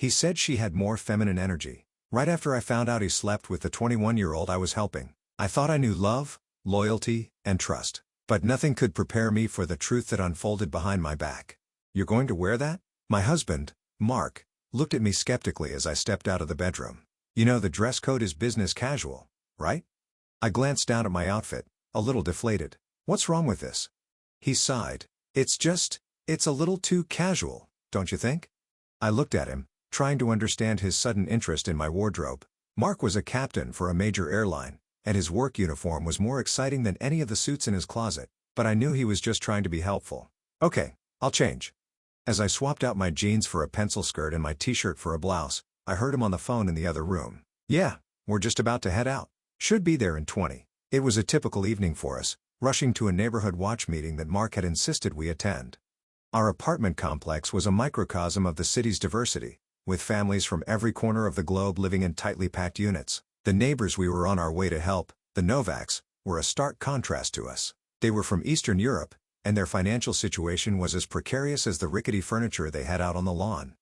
He said she had more feminine energy. Right after I found out he slept with the 21-year-old I was helping, I thought I knew love, loyalty, and trust. But nothing could prepare me for the truth that unfolded behind my back. "You're going to wear that?" My husband, Mark, looked at me skeptically as I stepped out of the bedroom. "You know the dress code is business casual, right?" I glanced down at my outfit, a little deflated. "What's wrong with this?" He sighed. It's a little too casual, don't you think?" I looked at him, trying to understand his sudden interest in my wardrobe. Mark was a captain for a major airline, and his work uniform was more exciting than any of the suits in his closet, but I knew he was just trying to be helpful. "Okay, I'll change." As I swapped out my jeans for a pencil skirt and my t-shirt for a blouse, I heard him on the phone in the other room. "Yeah, we're just about to head out. Should be there in 20. It was a typical evening for us, rushing to a neighborhood watch meeting that Mark had insisted we attend. Our apartment complex was a microcosm of the city's diversity, with families from every corner of the globe living in tightly packed units. The neighbors we were on our way to help, the Novaks, were a stark contrast to us. They were from Eastern Europe, and their financial situation was as precarious as the rickety furniture they had out on the lawn.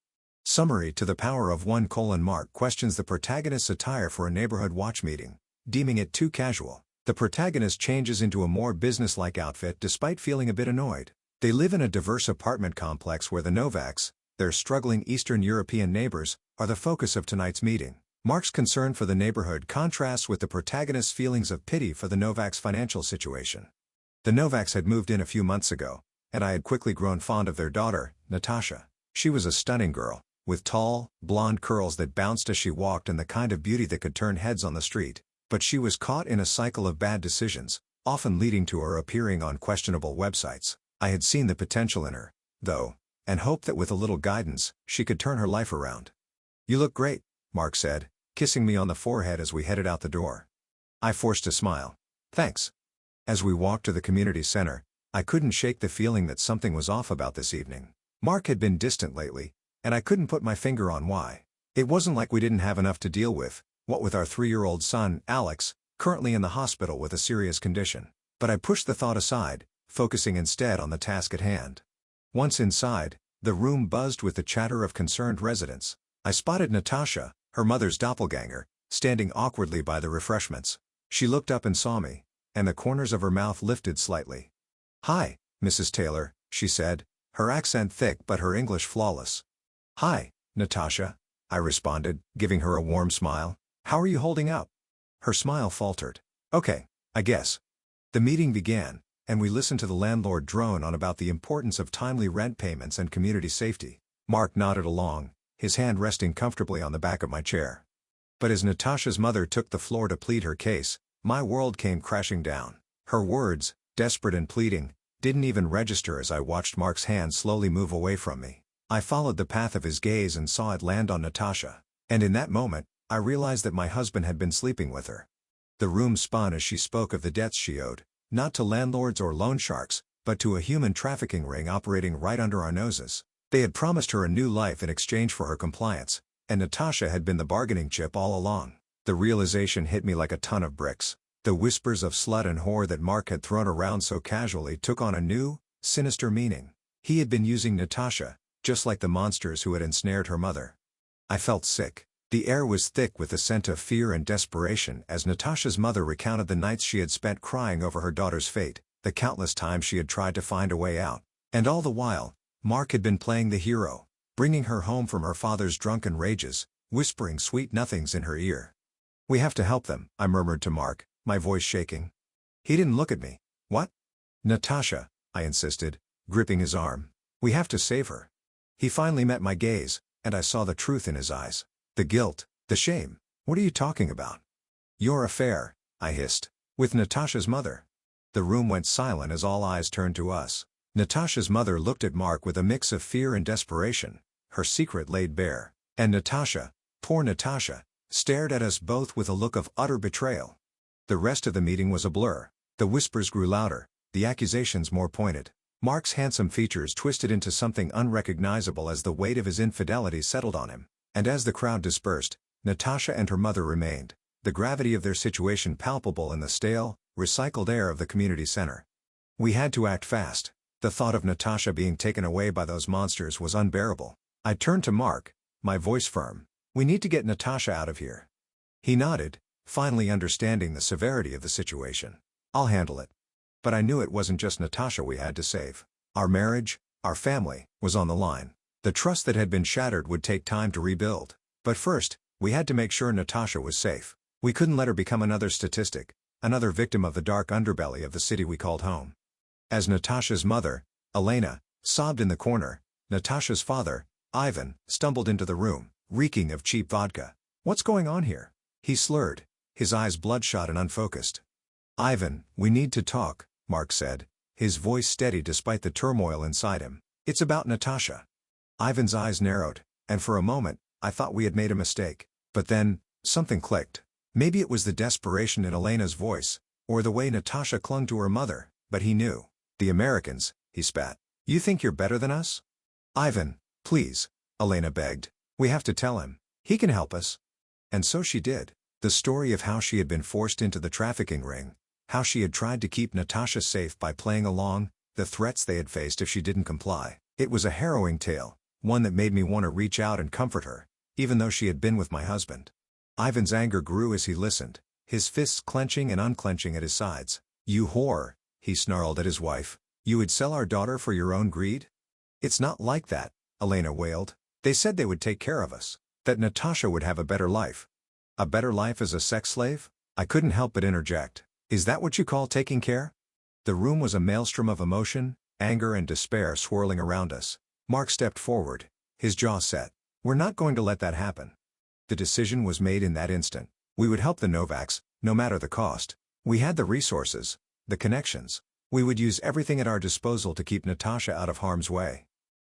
Summary: to the power of one: Mark questions the protagonist's attire for a neighborhood watch meeting, deeming it too casual. The protagonist changes into a more business-like outfit despite feeling a bit annoyed. They live in a diverse apartment complex where the Novaks, their struggling Eastern European neighbors, are the focus of tonight's meeting. Mark's concern for the neighborhood contrasts with the protagonist's feelings of pity for the Novaks' financial situation. The Novaks had moved in a few months ago, and I had quickly grown fond of their daughter, Natasha. She was a stunning girl, with tall, blonde curls that bounced as she walked and the kind of beauty that could turn heads on the street. But she was caught in a cycle of bad decisions, often leading to her appearing on questionable websites. I had seen the potential in her, though, and hoped that with a little guidance, she could turn her life around. "You look great," Mark said, kissing me on the forehead as we headed out the door. I forced a smile. "Thanks." As we walked to the community center, I couldn't shake the feeling that something was off about this evening. Mark had been distant lately, and I couldn't put my finger on why. It wasn't like we didn't have enough to deal with, what with our 3-year-old son, Alex, currently in the hospital with a serious condition. But I pushed the thought aside, focusing instead on the task at hand. Once inside, the room buzzed with the chatter of concerned residents. I spotted Natasha, her mother's doppelganger, standing awkwardly by the refreshments. She looked up and saw me, and the corners of her mouth lifted slightly. "Hi, Mrs. Taylor," she said, her accent thick but her English flawless. "Hi, Natasha," I responded, giving her a warm smile. "How are you holding up?" Her smile faltered. "Okay, I guess." The meeting began, and we listened to the landlord drone on about the importance of timely rent payments and community safety. Mark nodded along, his hand resting comfortably on the back of my chair. But as Natasha's mother took the floor to plead her case, my world came crashing down. Her words, desperate and pleading, didn't even register as I watched Mark's hand slowly move away from me. I followed the path of his gaze and saw it land on Natasha. And in that moment, I realized that my husband had been sleeping with her. The room spun as she spoke of the debts she owed, not to landlords or loan sharks, but to a human trafficking ring operating right under our noses. They had promised her a new life in exchange for her compliance, and Natasha had been the bargaining chip all along. The realization hit me like a ton of bricks. The whispers of slut and whore that Mark had thrown around so casually took on a new, sinister meaning. He had been using Natasha, just like the monsters who had ensnared her mother. I felt sick. The air was thick with the scent of fear and desperation as Natasha's mother recounted the nights she had spent crying over her daughter's fate, the countless times she had tried to find a way out. And all the while, Mark had been playing the hero, bringing her home from her father's drunken rages, whispering sweet nothings in her ear. "We have to help them," I murmured to Mark, my voice shaking. He didn't look at me. "What?" "Natasha," I insisted, gripping his arm. "We have to save her." He finally met my gaze, and I saw the truth in his eyes. The guilt, the shame. "What are you talking about?" "Your affair," I hissed, "with Natasha's mother." The room went silent as all eyes turned to us. Natasha's mother looked at Mark with a mix of fear and desperation, her secret laid bare. And Natasha, poor Natasha, stared at us both with a look of utter betrayal. The rest of the meeting was a blur. The whispers grew louder, the accusations more pointed. Mark's handsome features twisted into something unrecognizable as the weight of his infidelity settled on him. And as the crowd dispersed, Natasha and her mother remained, the gravity of their situation palpable in the stale, recycled air of the community center. We had to act fast. The thought of Natasha being taken away by those monsters was unbearable. I turned to Mark, my voice firm. We need to get Natasha out of here. He nodded, finally understanding the severity of the situation. I'll handle it. But I knew it wasn't just Natasha we had to save. Our marriage, our family, was on the line. The trust that had been shattered would take time to rebuild. But first, we had to make sure Natasha was safe. We couldn't let her become another statistic, another victim of the dark underbelly of the city we called home. As Natasha's mother, Elena, sobbed in the corner, Natasha's father, Ivan, stumbled into the room, reeking of cheap vodka. "What's going on here?" he slurred, his eyes bloodshot and unfocused. "Ivan, we need to talk," Mark said, his voice steady despite the turmoil inside him. "It's about Natasha." Ivan's eyes narrowed, and for a moment, I thought we had made a mistake. But then, something clicked. Maybe it was the desperation in Elena's voice, or the way Natasha clung to her mother, but he knew. "The Americans," he spat. "You think you're better than us?" "Ivan, please," Elena begged. "We have to tell him. He can help us." And so she did. The story of how she had been forced into the trafficking ring, how she had tried to keep Natasha safe by playing along, the threats they had faced if she didn't comply. It was a harrowing tale, one that made me want to reach out and comfort her, even though she had been with my husband. Ivan's anger grew as he listened, his fists clenching and unclenching at his sides. "You whore," he snarled at his wife. "You would sell our daughter for your own greed?" "It's not like that," Elena wailed. "They said they would take care of us, that Natasha would have a better life." "A better life as a sex slave?" I couldn't help but interject. "Is that what you call taking care?" The room was a maelstrom of emotion, anger and despair swirling around us. Mark stepped forward, his jaw set. "We're not going to let that happen." The decision was made in that instant. We would help the Novaks, no matter the cost. We had the resources, the connections. We would use everything at our disposal to keep Natasha out of harm's way.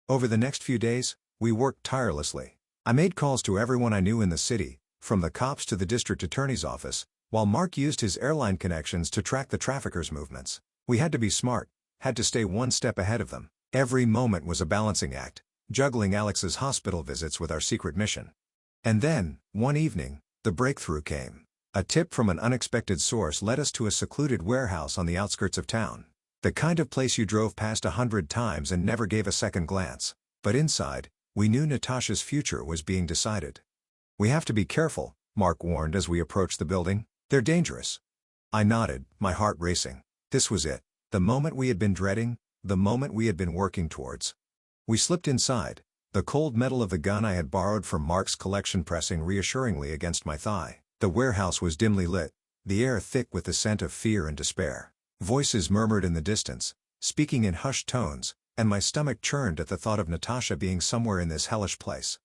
Over the next few days, we worked tirelessly. I made calls to everyone I knew in the city, from the cops to the district attorney's office, while Mark used his airline connections to track the traffickers' movements. We had to be smart, had to stay one step ahead of them. Every moment was a balancing act, juggling Alex's hospital visits with our secret mission. And then, one evening, the breakthrough came. A tip from an unexpected source led us to a secluded warehouse on the outskirts of town. The kind of place you drove past 100 times and never gave a second glance. But inside, we knew Natasha's future was being decided. "We have to be careful," Mark warned as we approached the building. "They're dangerous." I nodded, my heart racing. This was it. The moment we had been dreading, the moment we had been working towards. We slipped inside, the cold metal of the gun I had borrowed from Mark's collection pressing reassuringly against my thigh. The warehouse was dimly lit, the air thick with the scent of fear and despair. Voices murmured in the distance, speaking in hushed tones, and my stomach churned at the thought of Natasha being somewhere in this hellish place.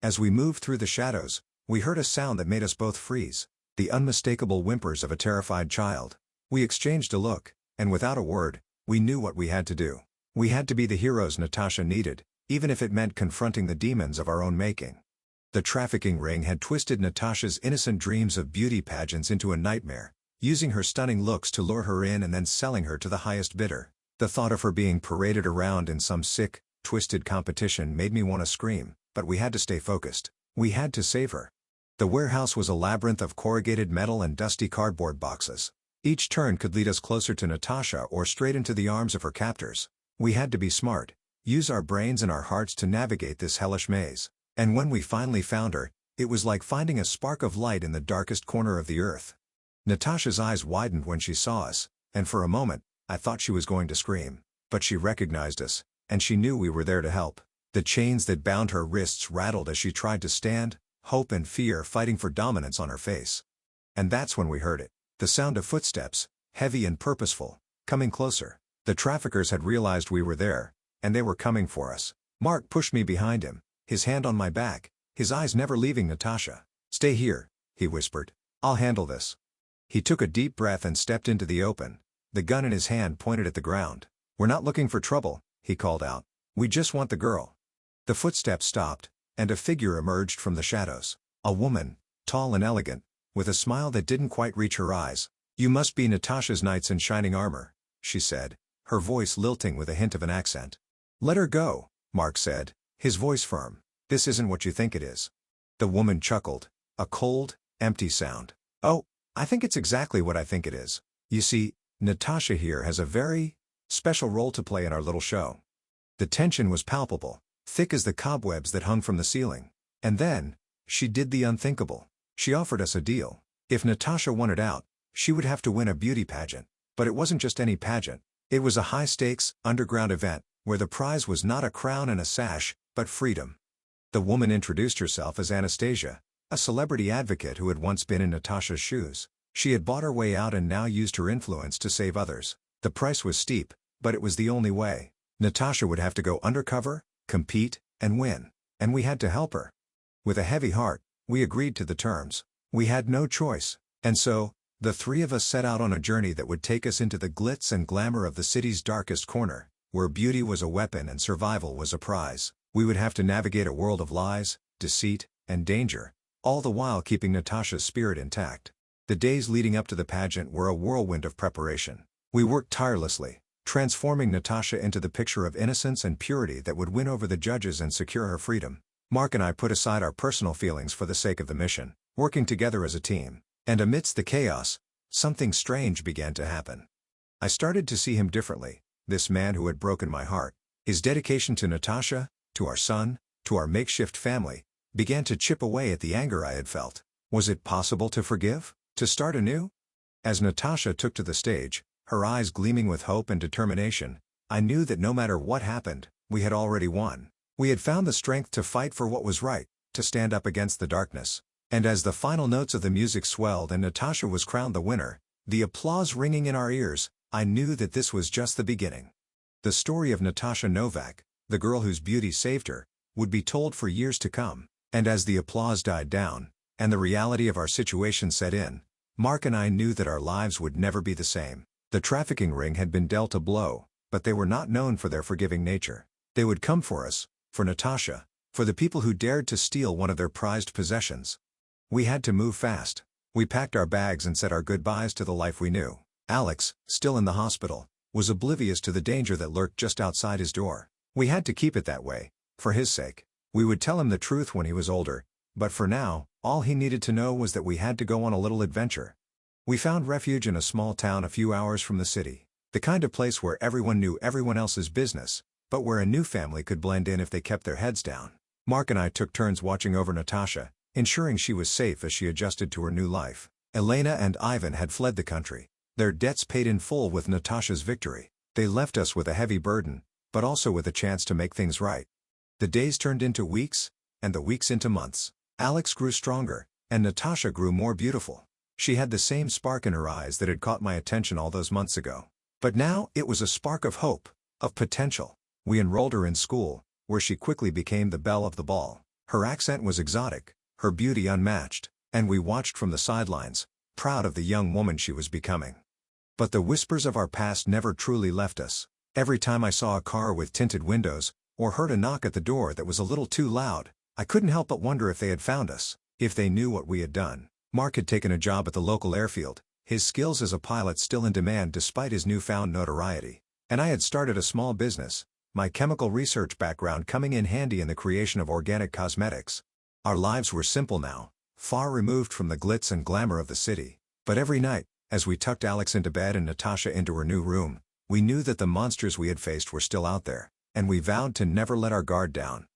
As we moved through the shadows, we heard a sound that made us both freeze, the unmistakable whimpers of a terrified child. We exchanged a look, and without a word, we knew what we had to do. We had to be the heroes Natasha needed, even if it meant confronting the demons of our own making. The trafficking ring had twisted Natasha's innocent dreams of beauty pageants into a nightmare, using her stunning looks to lure her in and then selling her to the highest bidder. The thought of her being paraded around in some sick, twisted competition made me want to scream, but we had to stay focused. We had to save her. The warehouse was a labyrinth of corrugated metal and dusty cardboard boxes. Each turn could lead us closer to Natasha or straight into the arms of her captors. We had to be smart, use our brains and our hearts to navigate this hellish maze. And when we finally found her, it was like finding a spark of light in the darkest corner of the earth. Natasha's eyes widened when she saw us, and for a moment, I thought she was going to scream. But she recognized us, and she knew we were there to help. The chains that bound her wrists rattled as she tried to stand, hope and fear fighting for dominance on her face. And that's when we heard it. The sound of footsteps, heavy and purposeful, coming closer. The traffickers had realized we were there, and they were coming for us. Mark pushed me behind him, his hand on my back, his eyes never leaving Natasha. "Stay here," he whispered. "I'll handle this." He took a deep breath and stepped into the open, the gun in his hand pointed at the ground. "We're not looking for trouble," he called out. "We just want the girl." The footsteps stopped, and a figure emerged from the shadows. A woman, tall and elegant, with a smile that didn't quite reach her eyes. "You must be Natasha's knights in shining armor," she said, her voice lilting with a hint of an accent. "Let her go," Mark said, his voice firm. "This isn't what you think it is." The woman chuckled, a cold, empty sound. "Oh, I think it's exactly what I think it is. You see, Natasha here has a very special role to play in our little show." The tension was palpable, thick as the cobwebs that hung from the ceiling. And then, she did the unthinkable. She offered us a deal. If Natasha wanted out, she would have to win a beauty pageant. But it wasn't just any pageant. It was a high-stakes, underground event, where the prize was not a crown and a sash, but freedom. The woman introduced herself as Anastasia, a celebrity advocate who had once been in Natasha's shoes. She had bought her way out and now used her influence to save others. The price was steep, but it was the only way. Natasha would have to go undercover, compete, and win. And we had to help her. With a heavy heart, we agreed to the terms. We had no choice. And so, the three of us set out on a journey that would take us into the glitz and glamour of the city's darkest corner, where beauty was a weapon and survival was a prize. We would have to navigate a world of lies, deceit, and danger, all the while keeping Natasha's spirit intact. The days leading up to the pageant were a whirlwind of preparation. We worked tirelessly, transforming Natasha into the picture of innocence and purity that would win over the judges and secure her freedom. Mark and I put aside our personal feelings for the sake of the mission, working together as a team. And amidst the chaos, something strange began to happen. I started to see him differently, this man who had broken my heart. His dedication to Natasha, to our son, to our makeshift family, began to chip away at the anger I had felt. Was it possible to forgive? To start anew? As Natasha took to the stage, her eyes gleaming with hope and determination, I knew that no matter what happened, we had already won. We had found the strength to fight for what was right, to stand up against the darkness. And as the final notes of the music swelled and Natasha was crowned the winner, the applause ringing in our ears, I knew that this was just the beginning. The story of Natasha Novak, the girl whose beauty saved her, would be told for years to come. And as the applause died down, and the reality of our situation set in, Mark and I knew that our lives would never be the same. The trafficking ring had been dealt a blow, but they were not known for their forgiving nature. They would come for us, for Natasha, for the people who dared to steal one of their prized possessions. We had to move fast. We packed our bags and said our goodbyes to the life we knew. Alex, still in the hospital, was oblivious to the danger that lurked just outside his door. We had to keep it that way, for his sake. We would tell him the truth when he was older, but for now, all he needed to know was that we had to go on a little adventure. We found refuge in a small town a few hours from the city, the kind of place where everyone knew everyone else's business, but where a new family could blend in if they kept their heads down. Mark and I took turns watching over Natasha, ensuring she was safe as she adjusted to her new life. Elena and Ivan had fled the country, their debts paid in full with Natasha's victory. They left us with a heavy burden, but also with a chance to make things right. The days turned into weeks, and the weeks into months. Alex grew stronger, and Natasha grew more beautiful. She had the same spark in her eyes that had caught my attention all those months ago. But now it was a spark of hope, of potential. We enrolled her in school, where she quickly became the belle of the ball. Her accent was exotic, her beauty unmatched, and we watched from the sidelines, proud of the young woman she was becoming. But the whispers of our past never truly left us. Every time I saw a car with tinted windows, or heard a knock at the door that was a little too loud, I couldn't help but wonder if they had found us, if they knew what we had done. Mark had taken a job at the local airfield, his skills as a pilot still in demand despite his newfound notoriety. And I had started a small business, my chemical research background coming in handy in the creation of organic cosmetics. Our lives were simple now, far removed from the glitz and glamour of the city. But every night, as we tucked Alex into bed and Natasha into her new room, we knew that the monsters we had faced were still out there, and we vowed to never let our guard down.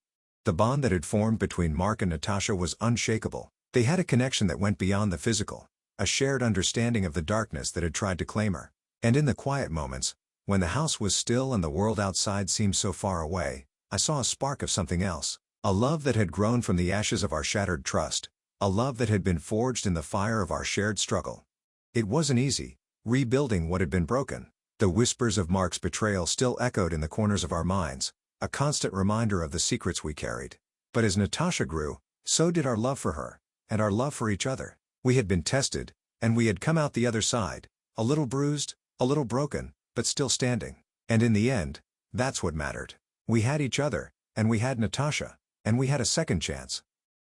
The bond that had formed between Mark and Natasha was unshakable. They had a connection that went beyond the physical, a shared understanding of the darkness that had tried to claim her. And in the quiet moments, when the house was still and the world outside seemed so far away, I saw a spark of something else. A love that had grown from the ashes of our shattered trust. A love that had been forged in the fire of our shared struggle. It wasn't easy, rebuilding what had been broken. The whispers of Mark's betrayal still echoed in the corners of our minds, a constant reminder of the secrets we carried. But as Natasha grew, so did our love for her, and our love for each other. We had been tested, and we had come out the other side, a little bruised, a little broken, but still standing. And in the end, that's what mattered. We had each other, and we had Natasha, and we had a second chance.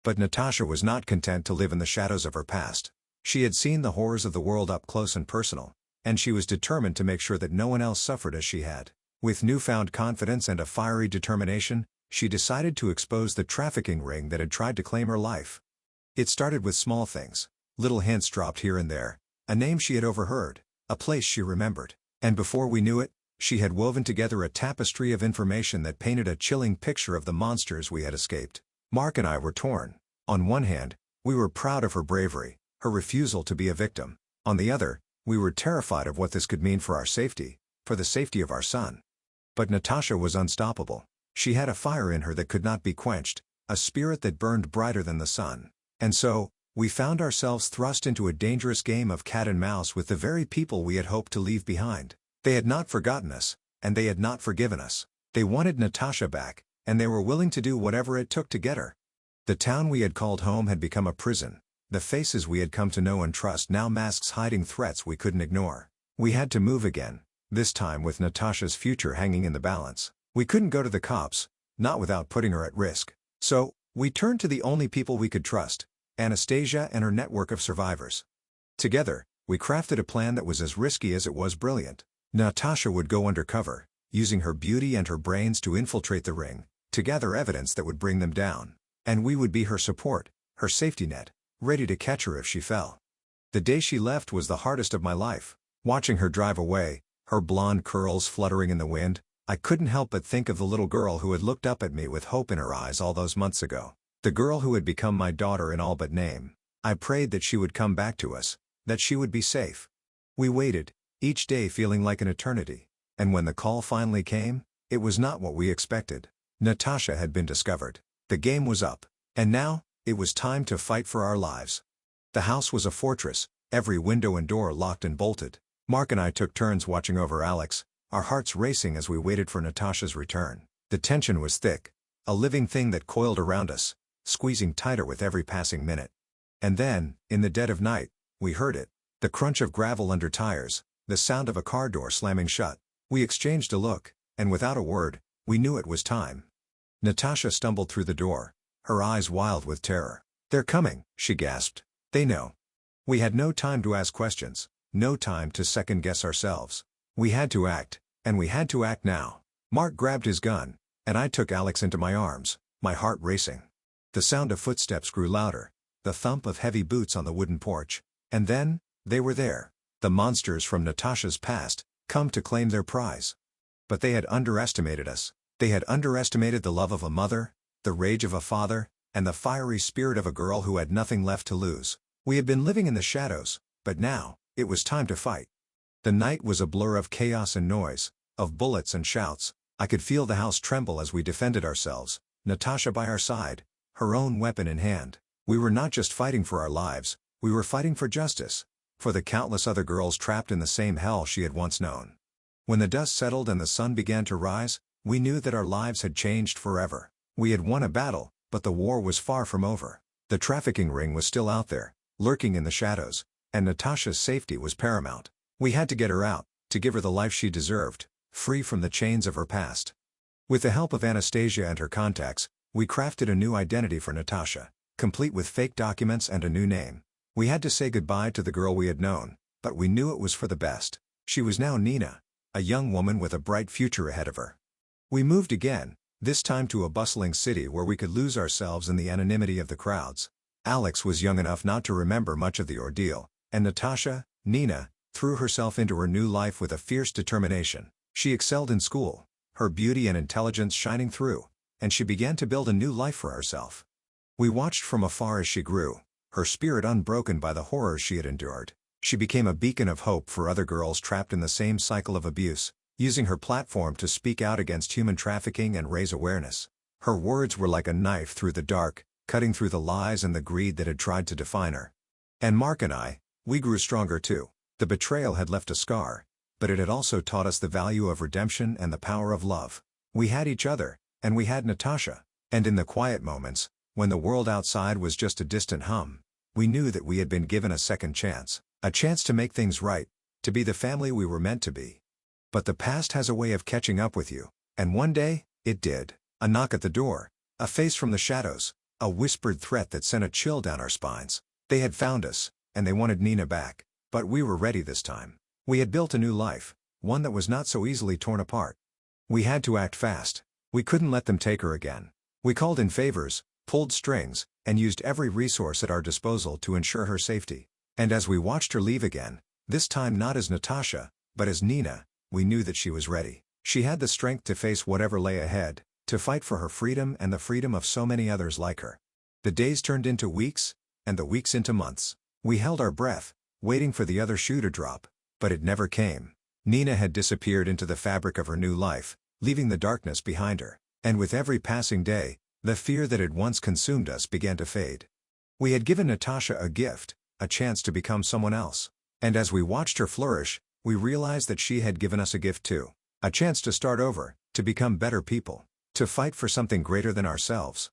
But Natasha was not content to live in the shadows of her past. She had seen the horrors of the world up close and personal, and she was determined to make sure that no one else suffered as she had. With newfound confidence and a fiery determination, she decided to expose the trafficking ring that had tried to claim her life. It started with small things, little hints dropped here and there, a name she had overheard, a place she remembered. And before we knew it, she had woven together a tapestry of information that painted a chilling picture of the monsters we had escaped. Mark and I were torn. On one hand, we were proud of her bravery, her refusal to be a victim. On the other, we were terrified of what this could mean for our safety, for the safety of our son. But Natasha was unstoppable. She had a fire in her that could not be quenched, a spirit that burned brighter than the sun. And so, we found ourselves thrust into a dangerous game of cat and mouse with the very people we had hoped to leave behind. They had not forgotten us, and they had not forgiven us. They wanted Natasha back, and they were willing to do whatever it took to get her. The town we had called home had become a prison. The faces we had come to know and trust now masked hiding threats we couldn't ignore. We had to move again, this time with Natasha's future hanging in the balance. We couldn't go to the cops, not without putting her at risk. So, we turned to the only people we could trust, Anastasia and her network of survivors. Together, we crafted a plan that was as risky as it was brilliant. Natasha would go undercover, using her beauty and her brains to infiltrate the ring, to gather evidence that would bring them down. And we would be her support, her safety net, ready to catch her if she fell. The day she left was the hardest of my life. Watching her drive away, her blonde curls fluttering in the wind, I couldn't help but think of the little girl who had looked up at me with hope in her eyes all those months ago. The girl who had become my daughter in all but name. I prayed that she would come back to us, that she would be safe. We waited, each day feeling like an eternity. And when the call finally came, it was not what we expected. Natasha had been discovered. The game was up. And now, it was time to fight for our lives. The house was a fortress, every window and door locked and bolted. Mark and I took turns watching over Alex, our hearts racing as we waited for Natasha's return. The tension was thick, a living thing that coiled around us, squeezing tighter with every passing minute. And then, in the dead of night, we heard it. The crunch of gravel under tires, the sound of a car door slamming shut. We exchanged a look, and without a word, we knew it was time. Natasha stumbled through the door, her eyes wild with terror. "They're coming," she gasped. "They know." We had no time to ask questions, no time to second-guess ourselves. We had to act, and we had to act now. Mark grabbed his gun, and I took Alex into my arms, my heart racing. The sound of footsteps grew louder, the thump of heavy boots on the wooden porch, and then, they were there, the monsters from Natasha's past, come to claim their prize. But they had underestimated us. They had underestimated the love of a mother, the rage of a father, and the fiery spirit of a girl who had nothing left to lose. We had been living in the shadows, but now, it was time to fight. The night was a blur of chaos and noise, of bullets and shouts. I could feel the house tremble as we defended ourselves, Natasha by our side, her own weapon in hand. We were not just fighting for our lives, we were fighting for justice, for the countless other girls trapped in the same hell she had once known. When the dust settled and the sun began to rise, we knew that our lives had changed forever. We had won a battle, but the war was far from over. The trafficking ring was still out there, lurking in the shadows, and Natasha's safety was paramount. We had to get her out, to give her the life she deserved, free from the chains of her past. With the help of Anastasia and her contacts, we crafted a new identity for Natasha, complete with fake documents and a new name. We had to say goodbye to the girl we had known, but we knew it was for the best. She was now Nina, a young woman with a bright future ahead of her. We moved again, this time to a bustling city where we could lose ourselves in the anonymity of the crowds. Alex was young enough not to remember much of the ordeal, and Natasha, Nina, threw herself into her new life with a fierce determination. She excelled in school, her beauty and intelligence shining through, and she began to build a new life for herself. We watched from afar as she grew, her spirit unbroken by the horrors she had endured. She became a beacon of hope for other girls trapped in the same cycle of abuse, using her platform to speak out against human trafficking and raise awareness. Her words were like a knife through the dark, cutting through the lies and the greed that had tried to define her. And Mark and I, we grew stronger too. The betrayal had left a scar, but it had also taught us the value of redemption and the power of love. We had each other, and we had Natasha. And in the quiet moments, when the world outside was just a distant hum, we knew that we had been given a second chance, a chance to make things right, to be the family we were meant to be. But the past has a way of catching up with you, and one day, it did. A knock at the door, a face from the shadows, a whispered threat that sent a chill down our spines. They had found us, and they wanted Nina back, but we were ready this time. We had built a new life, one that was not so easily torn apart. We had to act fast. We couldn't let them take her again. We called in favors, pulled strings, and used every resource at our disposal to ensure her safety. And as we watched her leave again, this time not as Natasha, but as Nina, we knew that she was ready. She had the strength to face whatever lay ahead, to fight for her freedom and the freedom of so many others like her. The days turned into weeks, and the weeks into months. We held our breath, waiting for the other shoe to drop, but it never came. Nina had disappeared into the fabric of her new life, leaving the darkness behind her, and with every passing day, the fear that had once consumed us began to fade. We had given Natasha a gift, a chance to become someone else. And as we watched her flourish, we realized that she had given us a gift too. A chance to start over, to become better people, to fight for something greater than ourselves.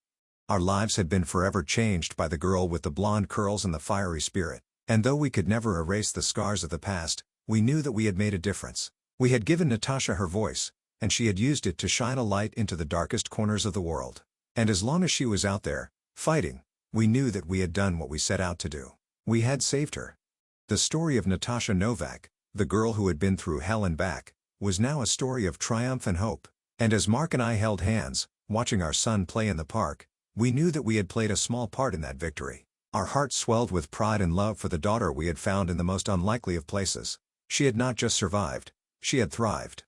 Our lives had been forever changed by the girl with the blonde curls and the fiery spirit, and though we could never erase the scars of the past, we knew that we had made a difference. We had given Natasha her voice, and she had used it to shine a light into the darkest corners of the world. And as long as she was out there, fighting, we knew that we had done what we set out to do. We had saved her. The story of Natasha Novak, the girl who had been through hell and back, was now a story of triumph and hope. And as Mark and I held hands, watching our son play in the park, we knew that we had played a small part in that victory. Our hearts swelled with pride and love for the daughter we had found in the most unlikely of places. She had not just survived, she had thrived.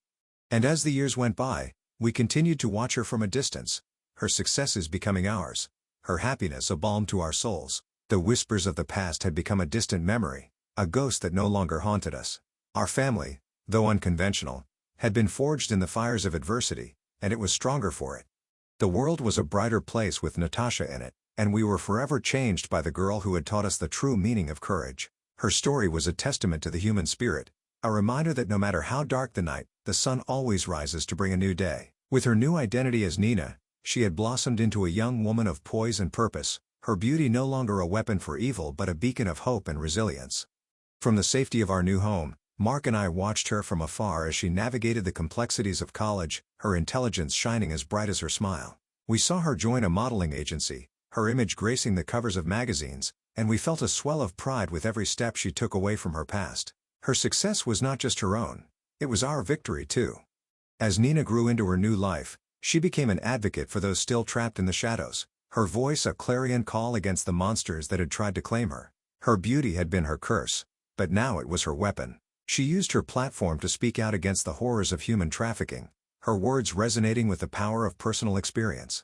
And as the years went by, we continued to watch her from a distance, her successes becoming ours, her happiness a balm to our souls. The whispers of the past had become a distant memory, a ghost that no longer haunted us. Our family, though unconventional, had been forged in the fires of adversity, and it was stronger for it. The world was a brighter place with Natasha in it, and we were forever changed by the girl who had taught us the true meaning of courage. Her story was a testament to the human spirit, a reminder that no matter how dark the night, the sun always rises to bring a new day. With her new identity as Nina, she had blossomed into a young woman of poise and purpose, her beauty no longer a weapon for evil but a beacon of hope and resilience. From the safety of our new home, Mark and I watched her from afar as she navigated the complexities of college, her intelligence shining as bright as her smile. We saw her join a modeling agency, her image gracing the covers of magazines, and we felt a swell of pride with every step she took away from her past. Her success was not just her own, it was our victory too. As Nina grew into her new life, she became an advocate for those still trapped in the shadows, her voice a clarion call against the monsters that had tried to claim her. Her beauty had been her curse, but now it was her weapon. She used her platform to speak out against the horrors of human trafficking, her words resonating with the power of personal experience.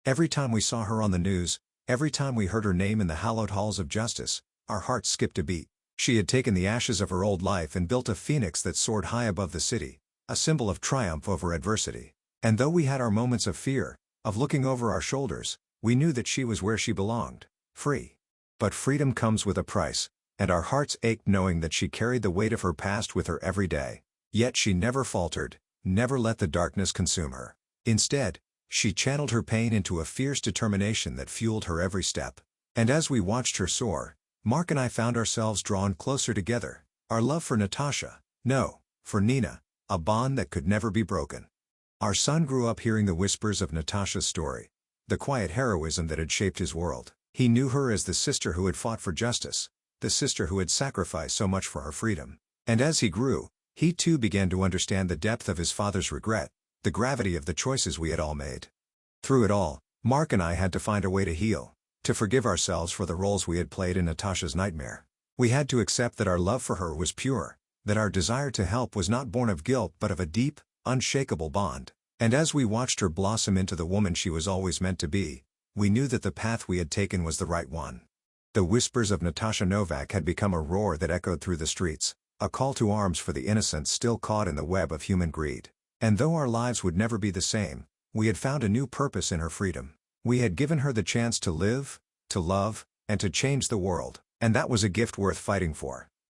Every time we saw her on the news, every time we heard her name in the hallowed halls of justice, our hearts skipped a beat. She had taken the ashes of her old life and built a phoenix that soared high above the city, a symbol of triumph over adversity. And though we had our moments of fear, of looking over our shoulders, we knew that she was where she belonged, free. But freedom comes with a price, and our hearts ached knowing that she carried the weight of her past with her every day. Yet she never faltered, never let the darkness consume her. Instead, she channeled her pain into a fierce determination that fueled her every step. And as we watched her soar, Mark and I found ourselves drawn closer together, our love for Natasha, no, for Nina, a bond that could never be broken. Our son grew up hearing the whispers of Natasha's story, the quiet heroism that had shaped his world. He knew her as the sister who had fought for justice, the sister who had sacrificed so much for her freedom. And as he grew, he too began to understand the depth of his father's regret, the gravity of the choices we had all made. Through it all, Mark and I had to find a way to heal, to forgive ourselves for the roles we had played in Natasha's nightmare. We had to accept that our love for her was pure, that our desire to help was not born of guilt but of a deep, unshakable bond. And as we watched her blossom into the woman she was always meant to be, we knew that the path we had taken was the right one. The whispers of Natasha Novak had become a roar that echoed through the streets, a call to arms for the innocent still caught in the web of human greed. And though our lives would never be the same, we had found a new purpose in her freedom. We had given her the chance to live, to love, and to change the world, and that was a gift worth fighting for.